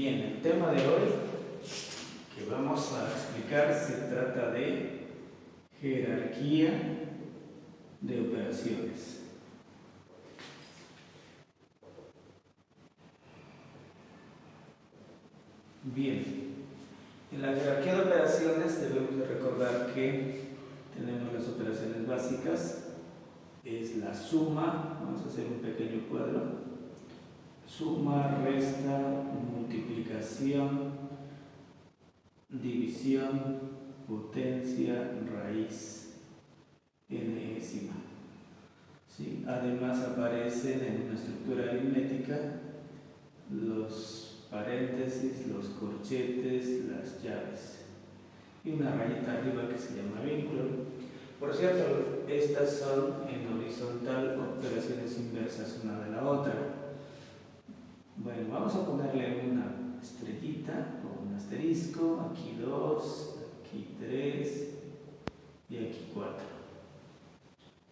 Bien, el tema de hoy que vamos a explicar se trata de jerarquía de operaciones. Bien, en la jerarquía de operaciones debemos de recordar que tenemos las operaciones básicas, es la suma, vamos a hacer un pequeño cuadro, suma, resta, multiplicación, división, potencia, raíz, enésima. ¿Sí? Además aparecen en una estructura aritmética los paréntesis, los corchetes, las llaves y una rayita arriba que se llama vínculo. Por cierto, estas son en horizontal operaciones inversas una de la otra. Bueno, vamos a ponerle una estrellita o un asterisco, aquí 2, aquí 3 y aquí 4.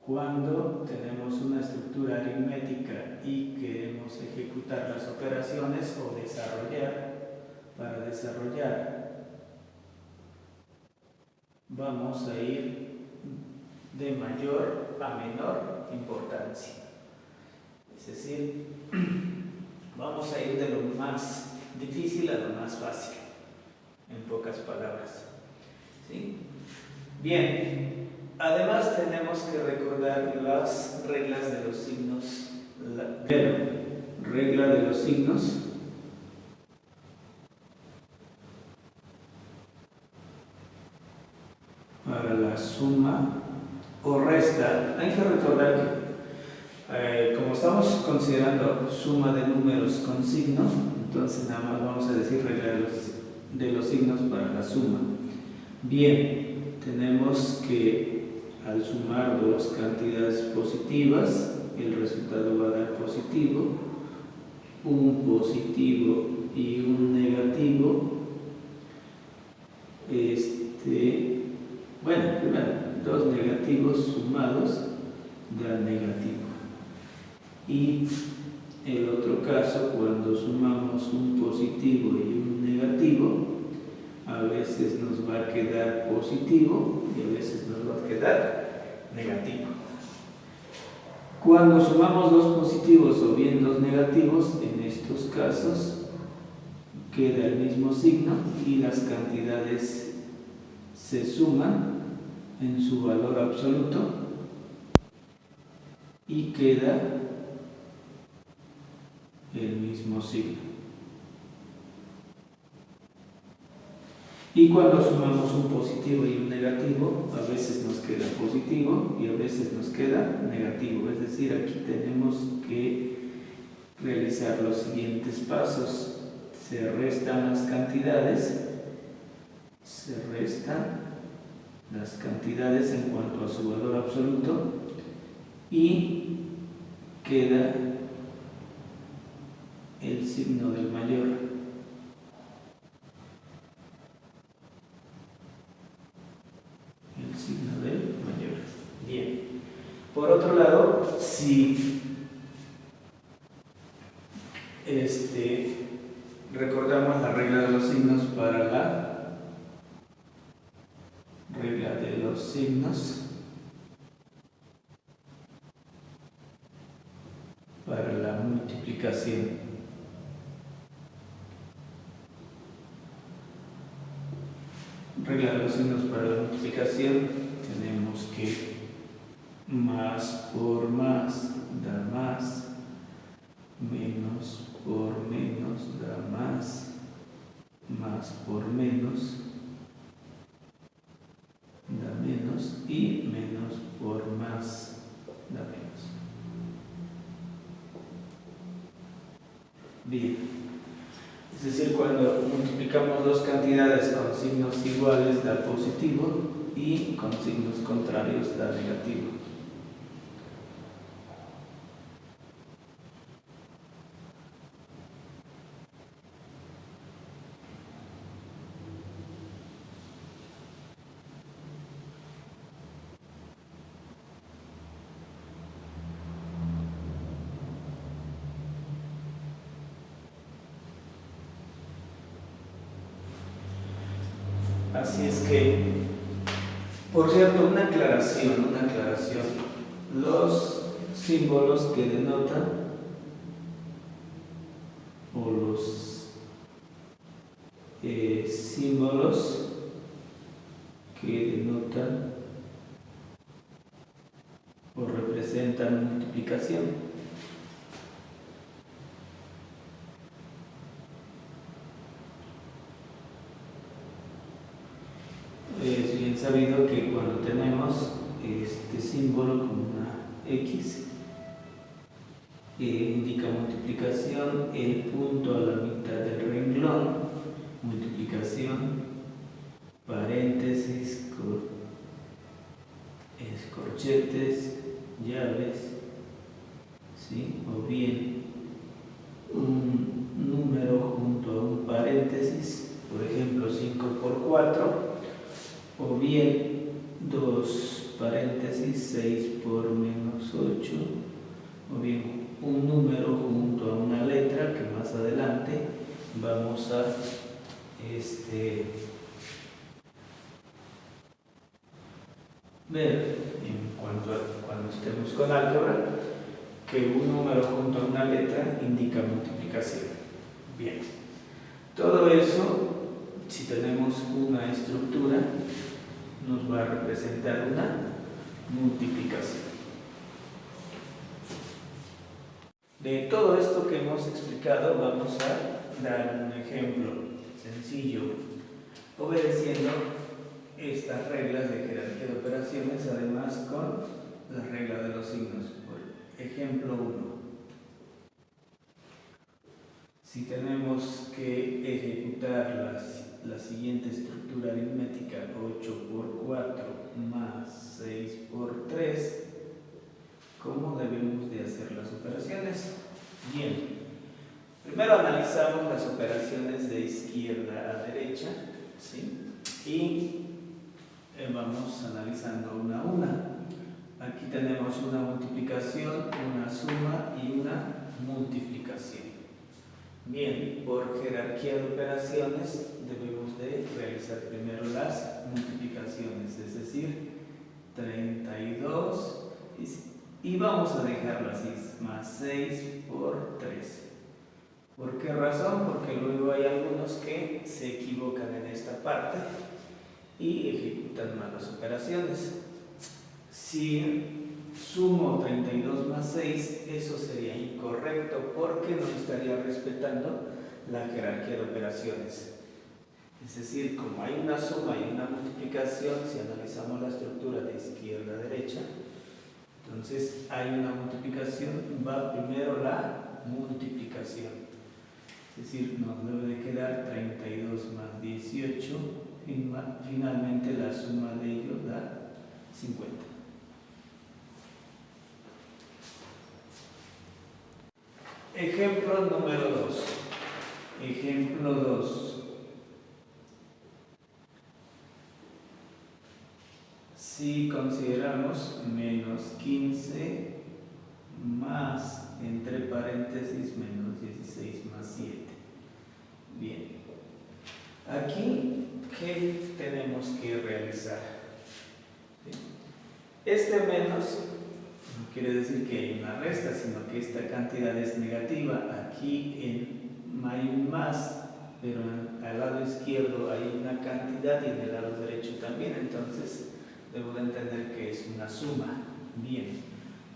Cuando tenemos una estructura aritmética y queremos ejecutar las operaciones o para desarrollar, vamos a ir de mayor a menor importancia. Es decir, vamos a ir de lo más difícil a lo más fácil, en pocas palabras. ¿Sí? Bien, además tenemos que recordar las reglas de los signos. Regla de los signos. Para la suma o resta, hay que recordar que como estamos considerando suma de números con signo, entonces nada más vamos a decir regla de los signos para la suma. Bien, tenemos que al sumar dos cantidades positivas, el resultado va a dar positivo, un positivo y un negativo. Bueno, primero, dos negativos sumados da negativo. Y el otro caso, cuando sumamos un positivo y un negativo, a veces nos va a quedar positivo y a veces nos va a quedar negativo. Cuando sumamos dos positivos o bien dos negativos, en estos casos queda el mismo signo y las cantidades se suman en su valor absoluto y queda el mismo signo. Y cuando sumamos un positivo y un negativo, a veces nos queda positivo y a veces nos queda negativo. Es decir, aquí tenemos que realizar los siguientes pasos. Se restan las cantidades, en cuanto a su valor absoluto y queda el signo del mayor. El signo del mayor. Bien. Por otro lado, si recordamos la regla de los signos para la regla de los signos para la multiplicación. Regla de los signos para la multiplicación, tenemos que más por más da más, menos por menos da más, más por menos da menos y menos por más da menos. Bien, es decir, cuando multiplicamos dos cantidades con signos iguales da positivo y con signos contrarios da negativo. Así es que, por cierto, una aclaración. Los símbolos que denotan, o los símbolos que denotan o representan multiplicación. Es bien sabido que cuando tenemos este símbolo como una X, indica multiplicación, el punto a la mitad del renglón, multiplicación, paréntesis, corchetes, llaves, ¿sí? O bien un número junto a un paréntesis, por ejemplo 5 por 4, o bien 2 paréntesis 6 por menos 8, o bien un número junto a una letra que más adelante vamos a ver cuando estemos con álgebra, que un número junto a una letra indica multiplicación. Bien, todo eso, si tenemos una estructura, nos va a representar una multiplicación. De todo esto que hemos explicado, vamos a dar un ejemplo sencillo, obedeciendo estas reglas de jerarquía de operaciones, además con la regla de los signos. Por ejemplo 1. Si tenemos que ejecutar la siguiente estructura aritmética, 8 por 4 más 6 por 3, ¿cómo debemos de hacer las operaciones? Bien, primero analizamos las operaciones de izquierda a derecha, ¿sí? Y vamos analizando una a una. Aquí tenemos una multiplicación, una suma y una multiplicación. Bien, por jerarquía de operaciones debemos de realizar primero las multiplicaciones, es decir, 32 y vamos a dejarlo así, más 6 por 3. ¿Por qué razón? Porque luego hay algunos que se equivocan en esta parte y ejecutan mal las operaciones. Si sumo 32 más 6, eso sería incorrecto porque no estaría respetando la jerarquía de operaciones. Es decir, como hay una suma y una multiplicación, si analizamos la estructura de izquierda a derecha, entonces hay una multiplicación, va primero la multiplicación. Es decir, nos debe de quedar 32 más 18, finalmente la suma de ellos da 50. Ejemplo número 2. Ejemplo 2. Si consideramos menos 15 más, entre paréntesis, menos 16 más 7. Bien. Aquí, ¿qué tenemos que realizar? ¿Sí? Este menos no quiere decir que hay una resta, sino que esta cantidad es negativa. Aquí hay un más, pero al lado izquierdo hay una cantidad y en el lado derecho también. Entonces, debo de entender que es una suma. Bien.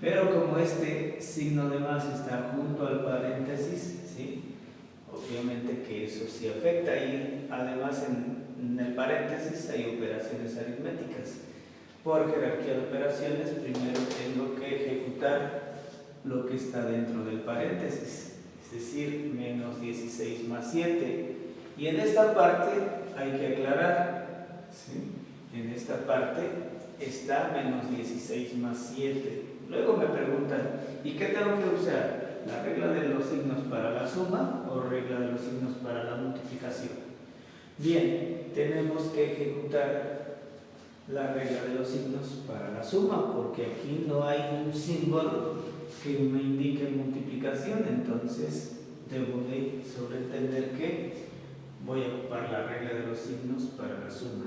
Pero como este signo de más está junto al paréntesis, ¿sí? Obviamente que eso sí afecta, y además en el paréntesis hay operaciones aritméticas. Por jerarquía de operaciones, primero tengo que ejecutar lo que está dentro del paréntesis, es decir, menos 16 más 7. Y en esta parte hay que aclarar, ¿sí? En esta parte está menos 16 más 7. Luego me preguntan, ¿y qué tengo que usar? ¿La regla de los signos para la suma o regla de los signos para la multiplicación? Bien, tenemos que ejecutar la regla de los signos para la suma, porque aquí no hay un símbolo que me indique multiplicación, entonces debo de sobreentender que voy a ocupar la regla de los signos para la suma.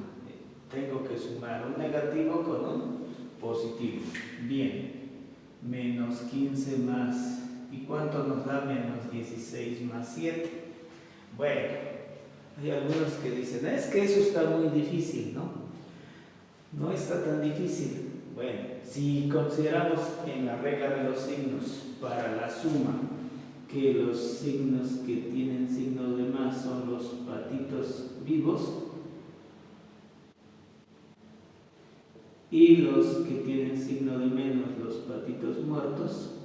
Tengo que sumar un negativo con un positivo. Bien, menos 15 más, ¿y cuánto nos da menos 16 más 7? Bueno, hay algunos que dicen, es que eso está muy difícil, ¿no? No está tan difícil. Bueno, si consideramos en la regla de los signos para la suma que los signos que tienen signo de más son los patitos vivos y los que tienen signo de menos los patitos muertos,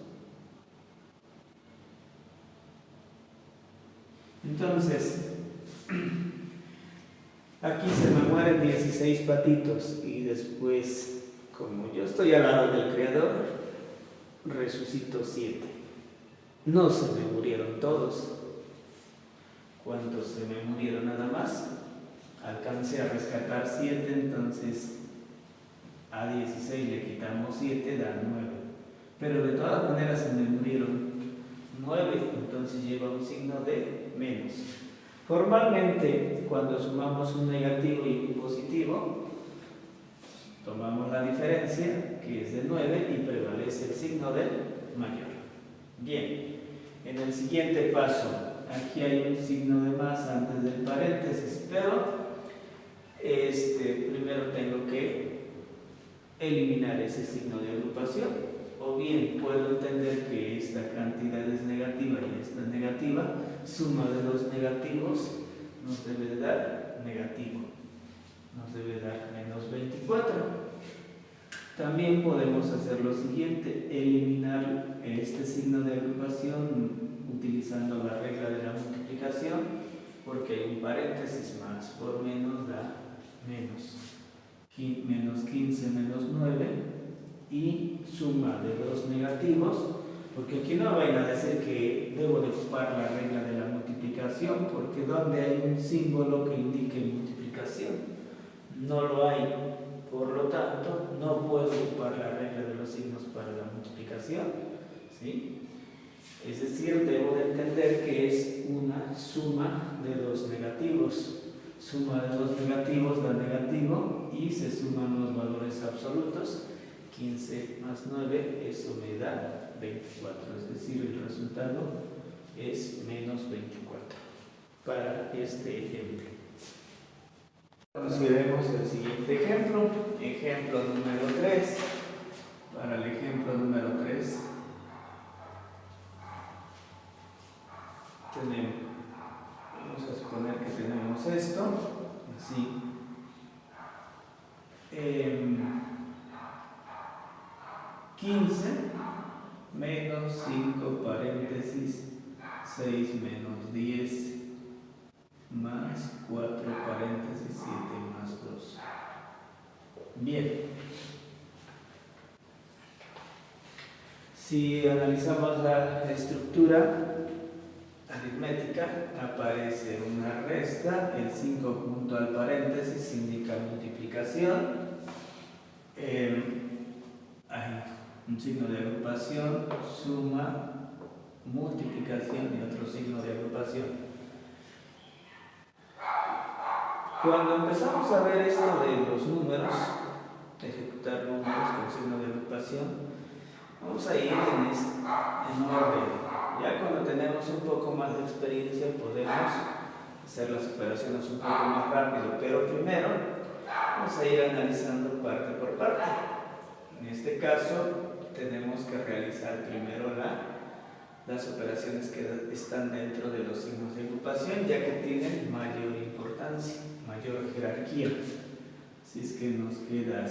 entonces aquí se me mueren 16 patitos y después, como yo estoy al lado del creador, resucito 7. No se me murieron todos. ¿Cuántos se me murieron nada más? Alcancé a rescatar 7, entonces a 16 le quitamos 7, da 9. Pero de todas maneras se me murieron 9, entonces lleva un signo de menos. Formalmente, cuando sumamos un negativo y un positivo, tomamos la diferencia, que es de 9, y prevalece el signo del mayor. Bien, en el siguiente paso, aquí hay un signo de más antes del paréntesis, pero primero tengo que eliminar ese signo de agrupación, o bien puedo entender que esta cantidad es negativa y esta es negativa, suma de los negativos nos debe dar negativo, nos debe dar menos 24. También podemos hacer lo siguiente, eliminar este signo de agrupación utilizando la regla de la multiplicación, porque hay un paréntesis, más por menos da menos. Menos 15 menos 9 y suma de dos negativos, porque aquí no vayan a decir que debo de ocupar la regla de la multiplicación, porque donde hay un símbolo que indique multiplicación, no lo hay. Por lo tanto, no puedo ocupar la regla de los signos para la multiplicación, ¿sí? Es decir, debo de entender que es una suma de dos negativos. Suma de dos negativos da negativo y se suman los valores absolutos. 15 más 9, eso me da 24, es decir, el resultado es menos 24 para este ejemplo. Consideremos el siguiente ejemplo, ejemplo número 3. Para el ejemplo número 3 vamos a suponer que tenemos esto, así, 15 menos 5 paréntesis 6 menos 10 más 4 paréntesis 7 más 2. Bien, si analizamos la estructura aritmética, aparece una resta, el 5 junto al paréntesis indica multiplicación, hay un signo de agrupación, suma, multiplicación y otro signo de agrupación. Cuando empezamos a ver esto de los números, ejecutar números con signo de agrupación, vamos a ir en orden. Ya cuando tenemos un poco más de experiencia podemos hacer las operaciones un poco más rápido, pero primero vamos a ir analizando parte por parte. En este caso tenemos que realizar primero las operaciones que están dentro de los signos de agrupación, ya que tienen mayor importancia, mayor jerarquía. Así es que nos queda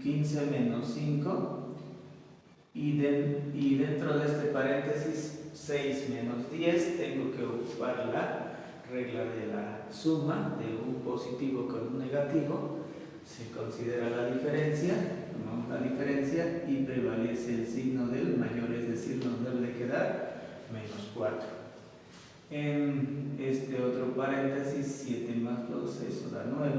15 menos 5 y dentro de este paréntesis 6 menos 10 tengo que ocupar la regla de la suma de un positivo con un negativo. Se considera la diferencia, tomamos la diferencia y prevalece el signo del mayor, es decir, nos debe de quedar menos 4. En este otro paréntesis, 7 más 2, eso da 9.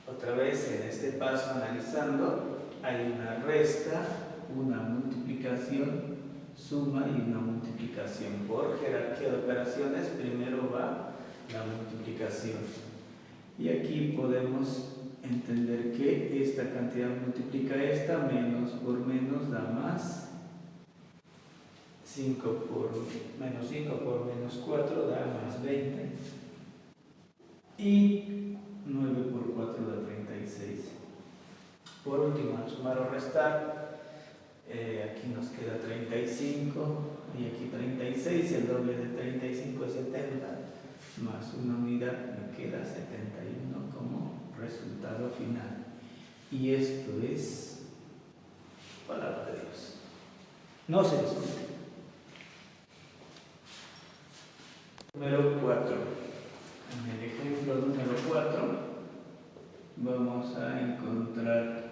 Otra vez en este paso analizando, hay una resta, una multiplicación, suma y una multiplicación. Por jerarquía de operaciones, primero va multiplicación. Y aquí podemos entender que esta cantidad multiplica esta, menos por menos da más. 5 por menos 4 da más 20. Y 9 por 4 da 36. Por último, al sumar o restar, aquí nos queda 35 y aquí 36, el doble de 35 es 70, más una unidad me queda 71 como resultado final. Y esto es palabra de Dios. No se discute. Número 4. En el ejemplo número 4 vamos a encontrar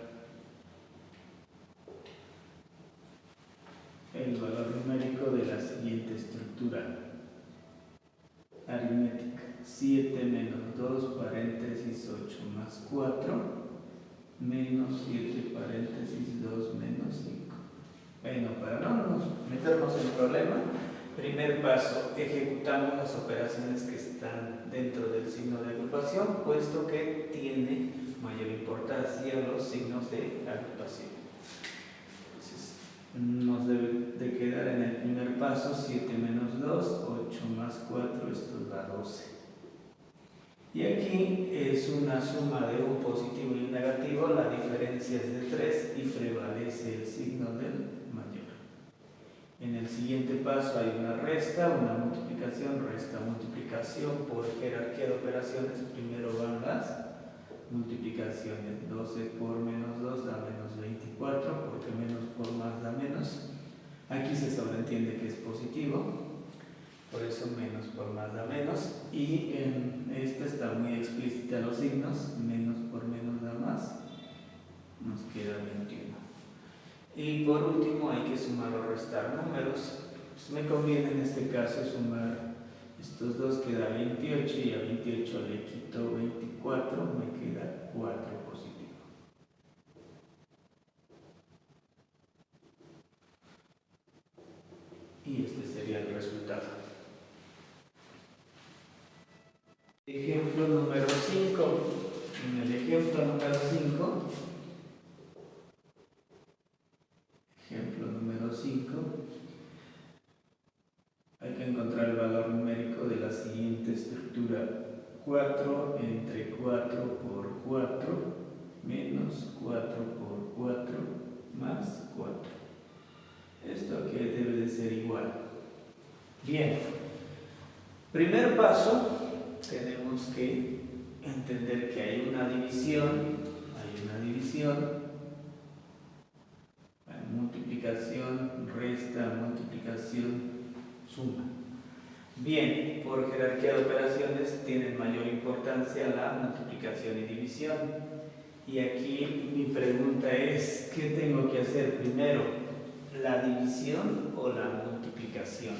el valor numérico de la siguiente estructura aritmética: 7 menos 2 paréntesis 8 más 4 menos 7 paréntesis 2 menos 5. Bueno, para no meternos en problema, primer paso, ejecutamos las operaciones que están dentro del signo de agrupación, puesto que tiene mayor importancia los signos de agrupación. Entonces, nos debe de quedar en el primer paso 7 menos 2, 8 más 4, esto da 12. Y aquí es una suma de un positivo y un negativo, la diferencia es de 3 y prevalece el signo del mayor. En el siguiente paso hay una resta, una multiplicación, resta, multiplicación. Por jerarquía de operaciones, primero van las multiplicaciones. 12 por menos 2 da menos 24, porque menos por más da menos. Aquí se sobreentiende que es positivo, por eso menos por más da menos. Y en esta está muy explícita los signos, menos por menos da más, nos queda 21. Y por último hay que sumar o restar números. Pues me conviene en este caso sumar estos dos, que da 28, y a 28 le quito 24, me queda 4 positivo. Y este sería el resultado. Ejemplo número 5. En el ejemplo número 5, hay que encontrar el valor numérico de la siguiente estructura: 4 entre 4 por 4 menos 4 por 4 más 4. Esto que debe de ser igual. Bien, primer paso, tenemos que entender que hay una división, multiplicación, resta, multiplicación, suma. Bien, por jerarquía de operaciones tienen mayor importancia la multiplicación y división. Y aquí mi pregunta es, ¿qué tengo que hacer primero? ¿La división o la multiplicación?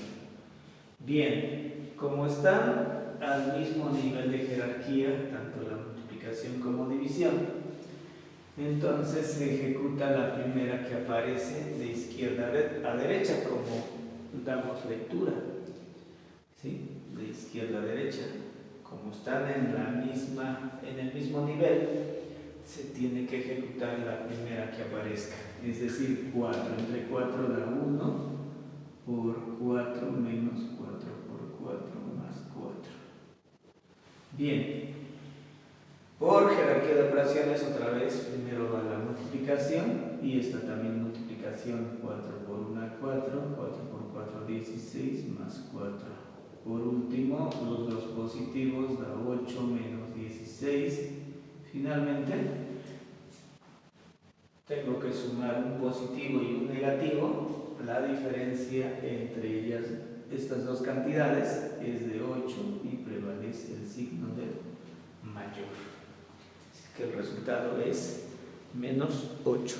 Bien, como están al mismo nivel de jerarquía, tanto la multiplicación como división, entonces se ejecuta la primera que aparece de izquierda a derecha, como damos lectura, ¿sí? De izquierda a derecha. Como están en el mismo nivel, se tiene que ejecutar la primera que aparezca. Es decir, 4 entre 4 da 1 por 4 menos 4 por 4 más 4. Bien. Por jerarquía de operaciones, otra vez, primero va la multiplicación, y esta también multiplicación: 4 por 1, 4, 4 por 4, 16, más 4. Por último, los dos positivos da 8 menos 16. Finalmente, tengo que sumar un positivo y un negativo. La diferencia entre ellas, estas dos cantidades, es de 8 y prevalece el signo del mayor. Que el resultado es menos 8.